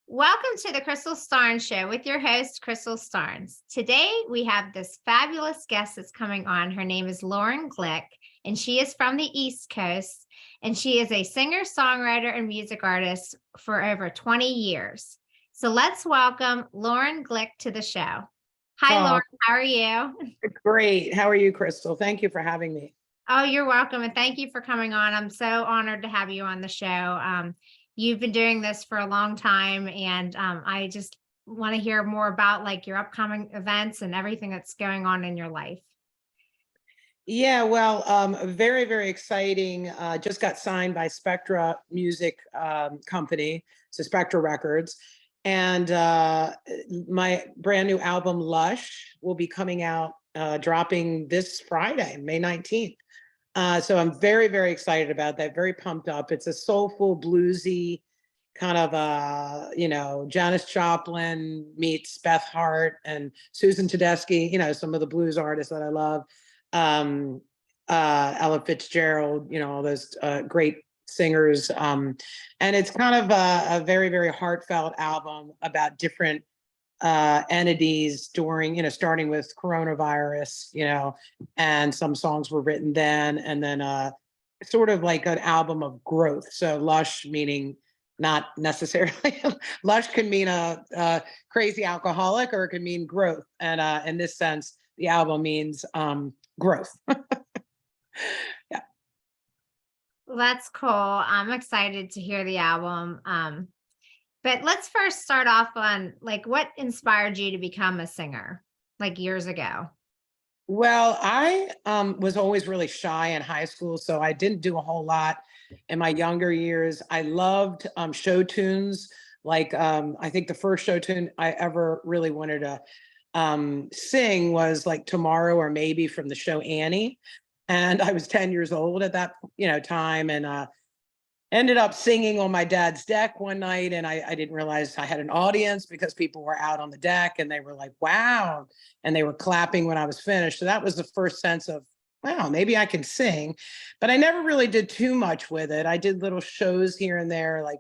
Welcome to the Crystal Starnes Show with your host, Crystal Starnes. Today, we have this fabulous guest that's coming on. Her name is Lauren Glick, and she is from the East Coast, and she is a singer, songwriter, and music artist for over 20 years. So let's welcome Lauren Glick to the show. Hi, Oh, Lauren. How are you? great. How are you, Crystal? Thank you for having me. Oh, you're welcome. And thank you for coming on. I'm so honored to have you on the show. You've been doing this for a long time, and I just want to hear more about like your upcoming events and everything that's going on in your life. Yeah, well, very, very exciting. Just got signed by Spectra Music Company, so Spectra Records. And my brand new album, Lush, will be coming out, dropping this Friday, May 19th. So I'm very, very excited about that. Very pumped up. It's a soulful, bluesy kind of, Janis Joplin meets Beth Hart and Susan Tedeschi, some of the blues artists that I love. um, Ella Fitzgerald, all those great singers. And it's kind of a very, very heartfelt album about different entities during, starting with coronavirus, and some songs were written then, and then sort of like an album of growth. So Lush meaning not necessarily Lush can mean a crazy alcoholic, or it can mean growth. And in this sense, the album means growth. Yeah. Well, that's cool. I'm excited to hear the album. But let's first start off on like what inspired you to become a singer like years ago? Well, I was always really shy in high school, so I didn't do a whole lot in my younger years. I loved show tunes. Like I think the first show tune I ever really wanted to sing was like Tomorrow or Maybe from the show Annie. And I was 10 years old at that time, and ended up singing on my dad's deck one night, and I didn't realize I had an audience because people were out on the deck and they were like, wow. And they were clapping when I was finished. So that was the first sense of, wow, maybe I can sing. But I never really did too much with it. I did little shows here and there, like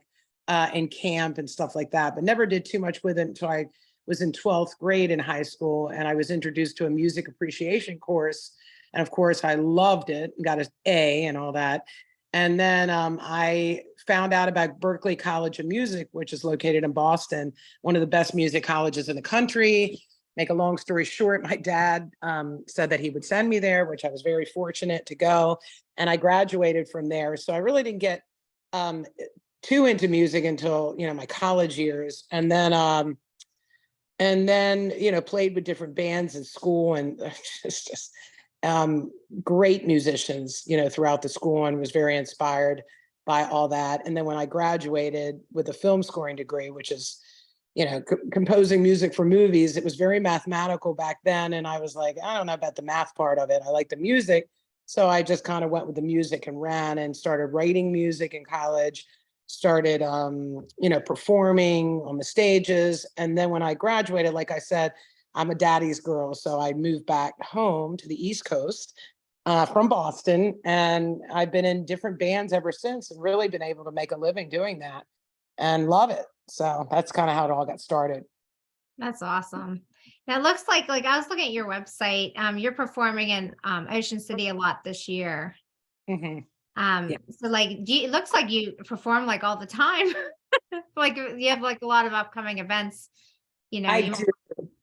in camp and stuff like that, but never did too much with it until I was in 12th grade in high school, and I was introduced to a music appreciation course. And of course, I loved it and got an A and all that. And then I found out about Berklee College of Music, which is located in Boston, one of the best music colleges in the country. Make a long story short, my dad said that he would send me there, which I was very fortunate to go. And I graduated from there. So I really didn't get too into music until, my college years. And then, played with different bands in school, and just great musicians, throughout the school, and was very inspired by all that. And then when I graduated with a film scoring degree, which is, composing music for movies, it was very mathematical back then. And I was like, I don't know about the math part of it. I like the music. So I just kind of went with the music and ran and started writing music in college, started, performing on the stages. And then when I graduated, like I said, I'm a daddy's girl, so I moved back home to the East Coast from Boston, and I've been in different bands ever since, and really been able to make a living doing that, and love it. So that's kind of how it all got started. That's awesome. Now it looks like I was looking at your website. You're performing in Ocean City a lot this year. Hmm. Yeah, So like it looks like you perform like all the time. Like you have like a lot of upcoming events, I you do.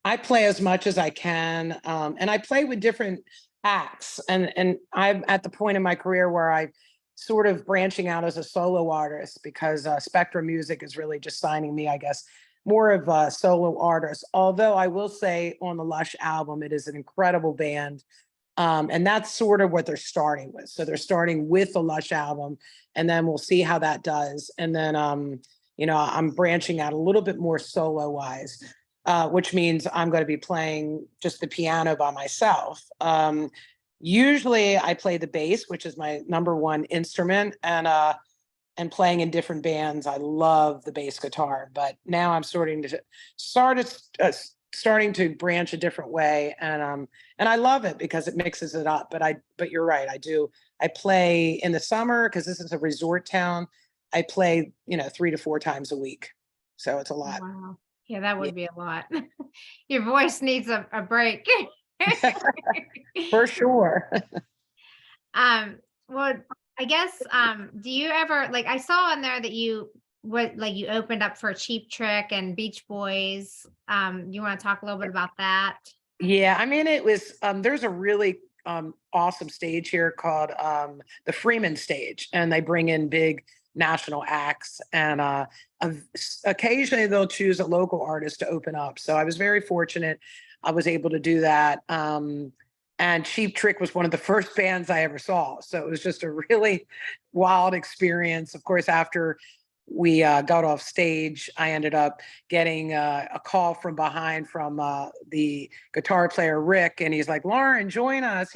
I play as much as I can, and I play with different acts. And I'm at the point in my career where I sort of branching out as a solo artist, because Spectra Music is really just signing me, I guess, more of a solo artist. Although I will say on the Lush album, it is an incredible band. And that's sort of what they're starting with. So they're starting with the Lush album, and then we'll see how that does. And then, I'm branching out a little bit more solo wise, which means I'm going to be playing just the piano by myself. Usually I play the bass, which is my number one instrument, and playing in different bands. I love the bass guitar, but now I'm starting to branch a different way, and I love it because it mixes it up. But you're right, I play in the summer because this is a resort town. I play 3 to 4 times a week. So it's a lot. Wow. Yeah, that Yeah. would be a lot. Your voice needs a break. For sure. Well, I guess, do you ever like I saw in there that you opened up for Cheap Trick and Beach Boys. You want to talk a little bit about that? Yeah, I mean, it was there's a really awesome stage here called the Freeman Stage, and they bring in big national acts, and occasionally they'll choose a local artist to open up. So I was very fortunate. I was able to do that. And Cheap Trick was one of the first bands I ever saw. So it was just a really wild experience. Of course, after we got off stage, I ended up getting a call from behind from the guitar player Rick, and he's like, "Lauren, join us,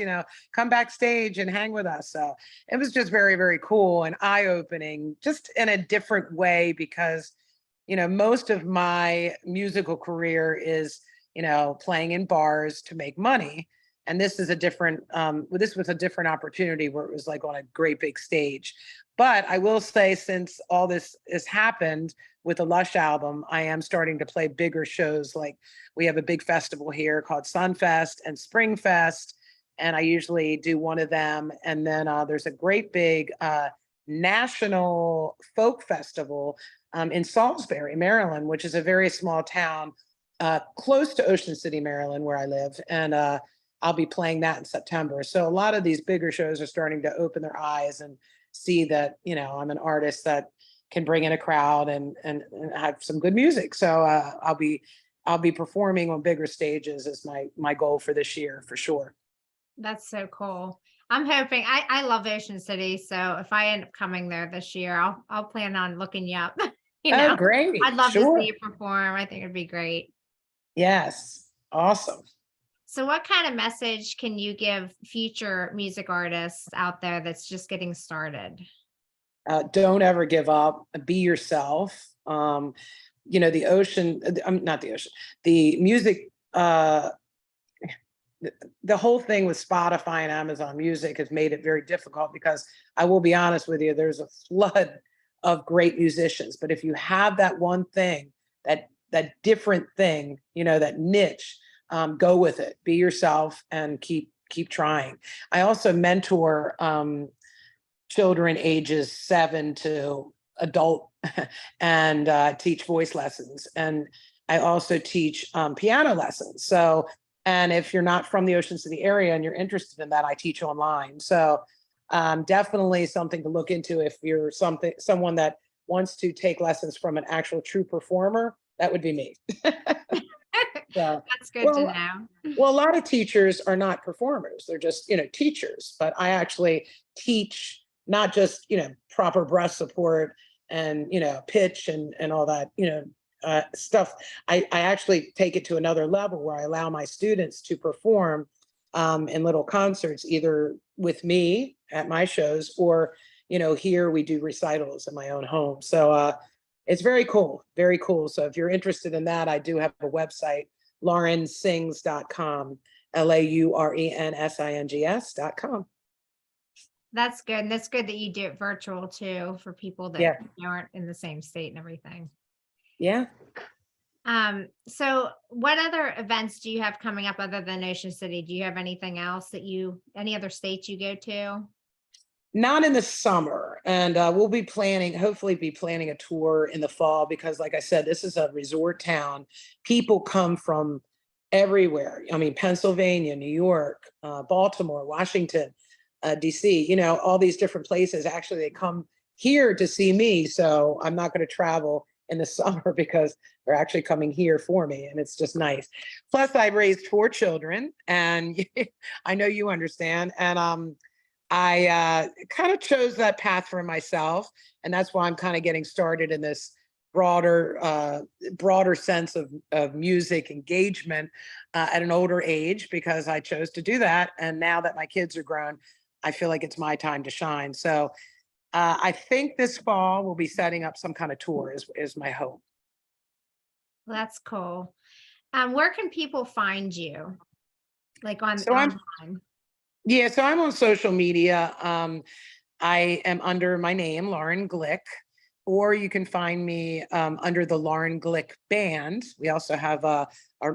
come backstage and hang with us." So it was just very, very cool and eye-opening, just in a different way, because most of my musical career is playing in bars to make money, and this is a different this was a different opportunity where it was like on a great big stage. But I will say, since all this has happened with the Lush album, I am starting to play bigger shows. Like, we have a big festival here called Sunfest and Springfest, and I usually do one of them. And then there's a great big national folk festival in Salisbury, Maryland, which is a very small town close to Ocean City, Maryland, where I live. And I'll be playing that in September. So a lot of these bigger shows are starting to open their eyes and see that I'm an artist that can bring in a crowd and have some good music. So I'll be performing on bigger stages is my goal for this year, for sure. That's so cool. I'm hoping I love Ocean City, so if I end up coming there this year, I'll plan on looking you up. Oh, great. I'd love to see Sure. you perform. I think it'd be great. Yes. Awesome. So what kind of message can you give future music artists out there that's just getting started? Don't ever give up. Be yourself. The ocean, not the ocean, the music, the whole thing with Spotify and Amazon Music has made it very difficult, because I will be honest with you, there's a flood of great musicians. But if you have that one thing, that different thing, that niche, go with it. Be yourself and keep trying. I also mentor children ages 7 to adult and teach voice lessons. And I also teach piano lessons. So, and if you're not from the Ocean City area and you're interested in that, I teach online. So definitely something to look into if you're someone that wants to take lessons from an actual true performer. That would be me. So, That's good to well, know. well, a lot of teachers are not performers. They're just, teachers. But I actually teach not just, proper breath support and, pitch and all that, stuff. I actually take it to another level where I allow my students to perform in little concerts, either with me at my shows, or, here we do recitals in my own home. So it's very cool, very cool. So if you're interested in that, I do have a website, laurensings.com, LAURENSINGS.com. That's good. And that's good that you do it virtual too for people that Yeah. aren't in the same state and everything. Yeah. So what other events do you have coming up other than Ocean City? Do you have anything else any other states you go to? Not in the summer. And we'll hopefully be planning a tour in the fall, because like I said, this is a resort town. People come from everywhere. I mean, Pennsylvania, New York, Baltimore, Washington, DC, all these different places. Actually, they come here to see me. So I'm not going to travel in the summer, because they're actually coming here for me. And it's just nice. Plus, I raised 4 children, and I know you understand. And I kind of chose that path for myself. And that's why I'm kind of getting started in this broader sense of music engagement at an older age, because I chose to do that. And now that my kids are grown, I feel like it's my time to shine. So I think this fall we'll be setting up some kind of tour is my hope. Well, that's cool. Where can people find you? Like So online? so I'm on social media. I am under my name, Lauren Glick, or you can find me under the Lauren Glick Band. We also have a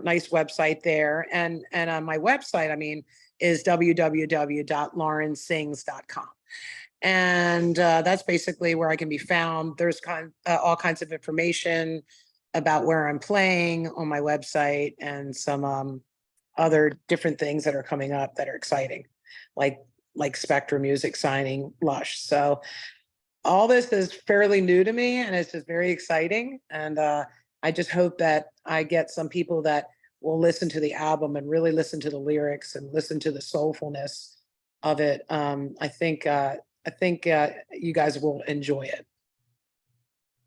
nice website there. And on my website, I mean, is www.laurensings.com. And that's basically where I can be found. There's all kinds of information about where I'm playing on my website, and some other different things that are coming up that are exciting, like Spectra Music signing Lush. So all this is fairly new to me, and it's just very exciting. And I just hope that I get some people that will listen to the album and really listen to the lyrics and listen to the soulfulness of it. I think you guys will enjoy it.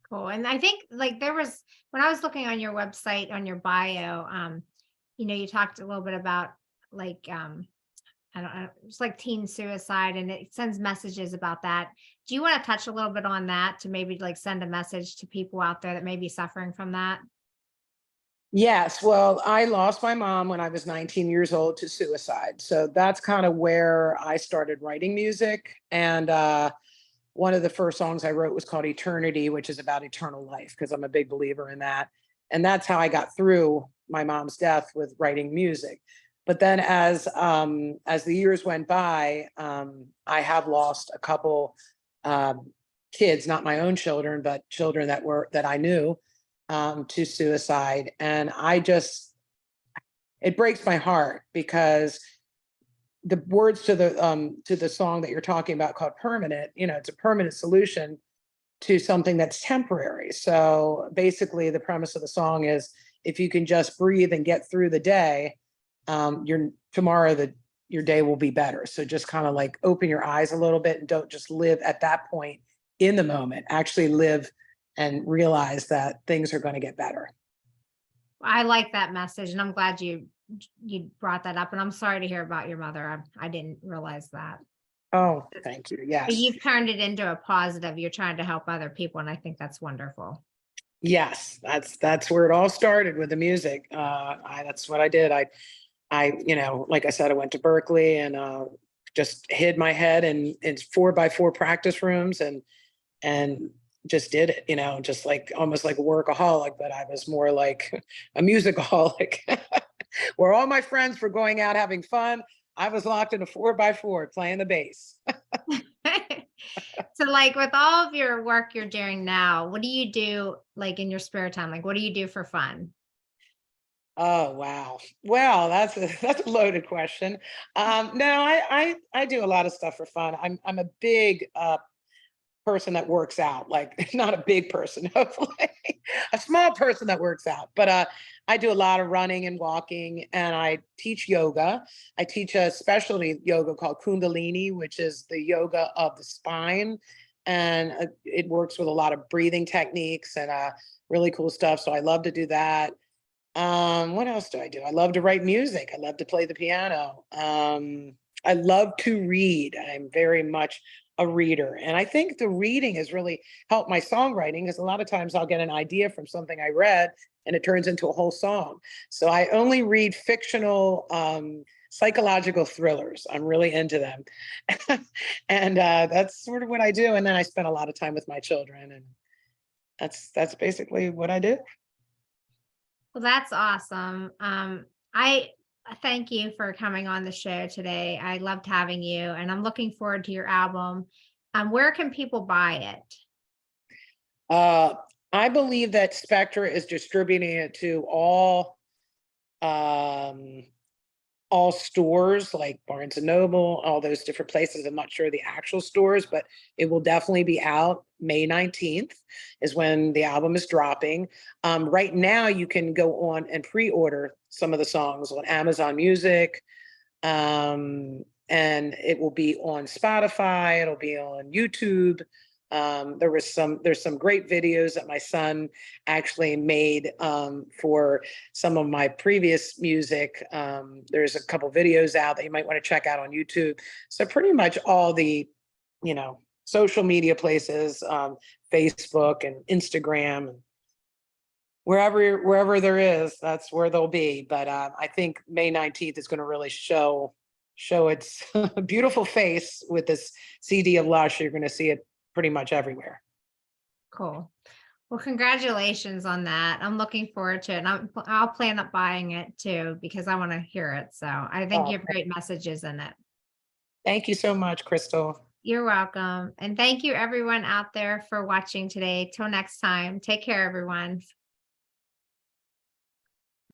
Cool. And I think like when I was looking on your website, on your bio, you talked a little bit about like, I don't know, it's like teen suicide, and it sends messages about that. Do you want to touch a little bit on that to maybe like send a message to people out there that may be suffering from that? Yes, well, I lost my mom when I was 19 years old to suicide. So that's kind of where I started writing music. And one of the first songs I wrote was called Eternity, which is about eternal life, because I'm a big believer in that. And that's how I got through my mom's death, with writing music. But then as the years went by, I have lost a couple kids, not my own children, but children that I knew, to suicide. And it breaks my heart, because the words to the song that you're talking about, called Permanent, it's a permanent solution to something that's temporary. So basically the premise of the song is, if you can just breathe and get through the day, your day will be better. So just kind of like open your eyes a little bit and don't just live at that point in the moment. Actually live and realize that things are going to get better. I like that message, and I'm glad you brought that up. And I'm sorry to hear about your mother. I didn't realize that. Oh, thank you. But Yes. you've turned it into a positive. You're trying to help other people, and I think that's wonderful. Yes, that's where it all started, with the music. That's what I did. Like I said, I went to Berkeley, and just hid my head in 4x4 practice rooms, and just did it, just like almost like a workaholic, but I was more like a musicaholic, where all my friends were going out having fun. I was locked in a 4x4 playing the bass. So like with all of your work you're doing now, what do you do like in your spare time? Like what do you do for fun? Oh, wow. Well, that's a loaded question. No, I do a lot of stuff for fun. I'm a big person that works out, like not a big person, hopefully, a small person that works out. But I do a lot of running and walking, and I teach yoga. I teach a specialty yoga called Kundalini, which is the yoga of the spine. And it works with a lot of breathing techniques and really cool stuff. So I love to do that. What else do I do? I love to write music. I love to play the piano. I love to read. I'm very much a reader. And I think the reading has really helped my songwriting, because a lot of times I'll get an idea from something I read and it turns into a whole song. So I only read fictional psychological thrillers. I'm really into them. And that's sort of what I do. And then I spend a lot of time with my children, and that's basically what I do. Well, that's awesome. I thank you for coming on the show today. I loved having you, and I'm looking forward to your album. Where can people buy it? Uh, I believe that Spectra is distributing it to um, all stores like Barnes and Noble, all those different places. I'm not sure the actual stores, but it will definitely be out. May 19th is when the album is dropping. Right now, you can go on and pre-order some of the songs on Amazon Music. And it will be on Spotify. It'll be on YouTube. There's some great videos that my son actually made for some of my previous music. There's a couple videos out that you might want to check out on YouTube. So pretty much all the, social media places, Facebook and Instagram, and wherever there is, that's where they'll be. But I think May 19th is going to really show its beautiful face with this CD of Lush. You're going to see it pretty much everywhere. Cool. Well, congratulations on that. I'm looking forward to it. And I'll plan up buying it too because I want to hear it. So I think Oh, you have great messages in it. thank you so much, Crystal. You're welcome. And thank you everyone out there for watching today. Till next time. Take care, everyone.